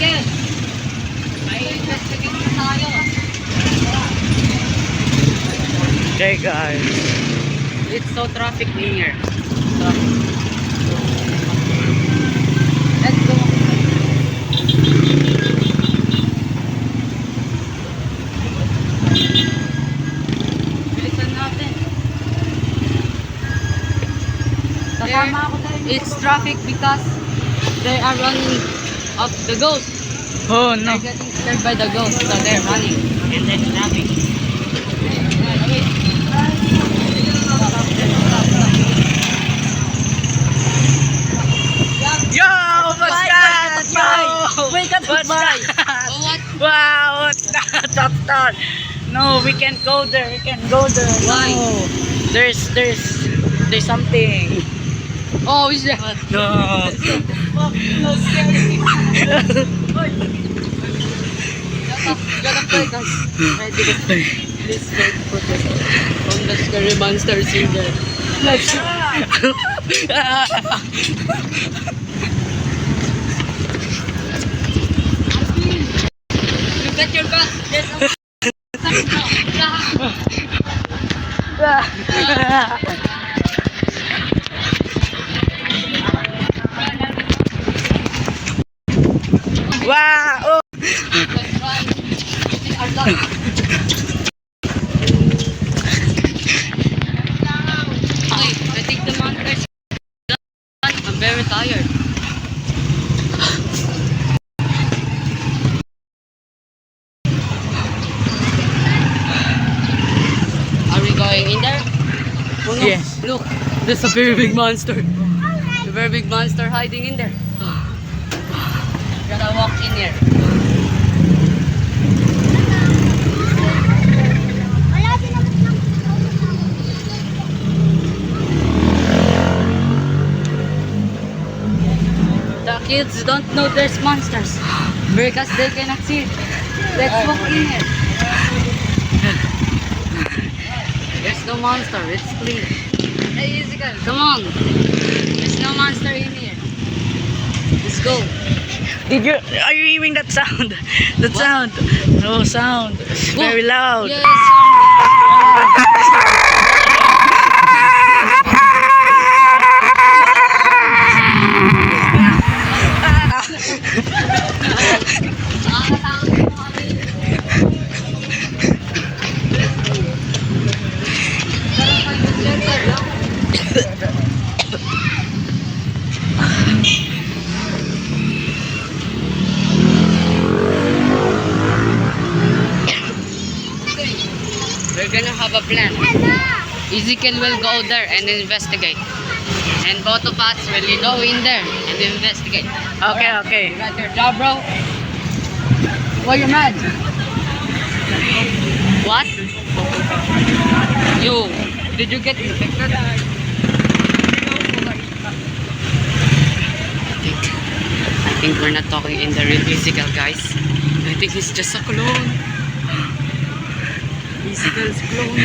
Ezekiel! May investigate tayo. Okay guys. It's so traffic in here. Traffic. Let's go. Bilisan natin. Kasama ako tayo. It's traffic because they are running up the ghost. Oh no. They're getting scared by the ghost, so they're running. And then traffic. Yo, what's that? Yo, Wait, what's goodbye. that? Oh, what? Wow, what's that? Top star. No, we can't go there. We can't go there. Why? No. There's something. Oh, is that? No. Gotta play, guys. Ready to play. Please wait for the from the scary monsters in there. Let's. You got your gun. There's Wow. Let's run. This our dog. Okay, I think the monsters done. I'm very tired. Are we going in there? Oh, no. Yes. Look, there's a very big monster. A very big monster hiding in there. Gonna walk in here. The kids don't know there's monsters because they cannot see it. Let's walk in here. There's no monster, it's clean. Hey, Ezekiel, come on. There's no monster in here. Let's go. Did you? Are you hearing that sound? That What? sound? No sound. It's Go. very loud. Yes, we're gonna have a plan. Ezekiel will go there and investigate. And both of us will go in there and investigate. Okay, Alright, okay. You got your job, bro? Why you mad? What? You, did you get infected? I think we're not talking in the real Ezekiel, guys. I think he's just a clone. Ezekiel's clone.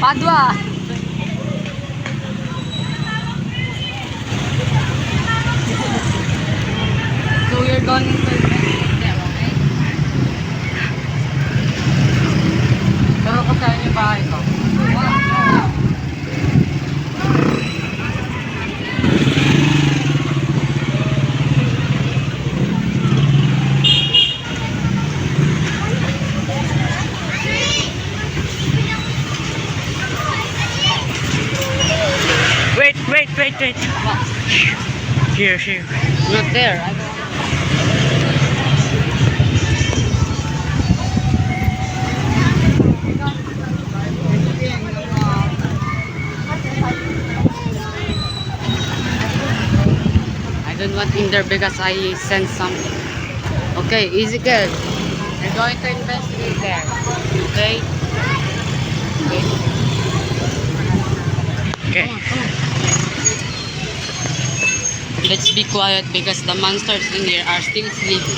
Padua! So you're going to investigate them, okay? Pero kasaya niyo bahay ko. Wait. Here. Not there. I don't want in there because I sense something. Okay, Ezekiel, we're going to investigate there. Okay? Okay. Let's be quiet because the monsters in here are still sleeping.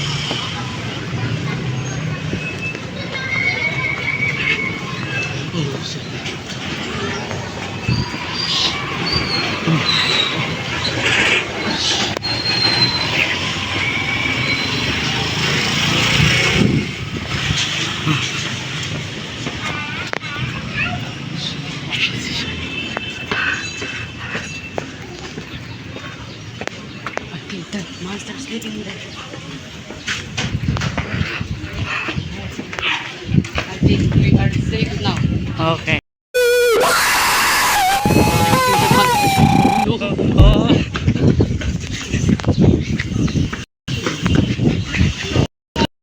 The monster sleeping there. I think we are safe now. Okay.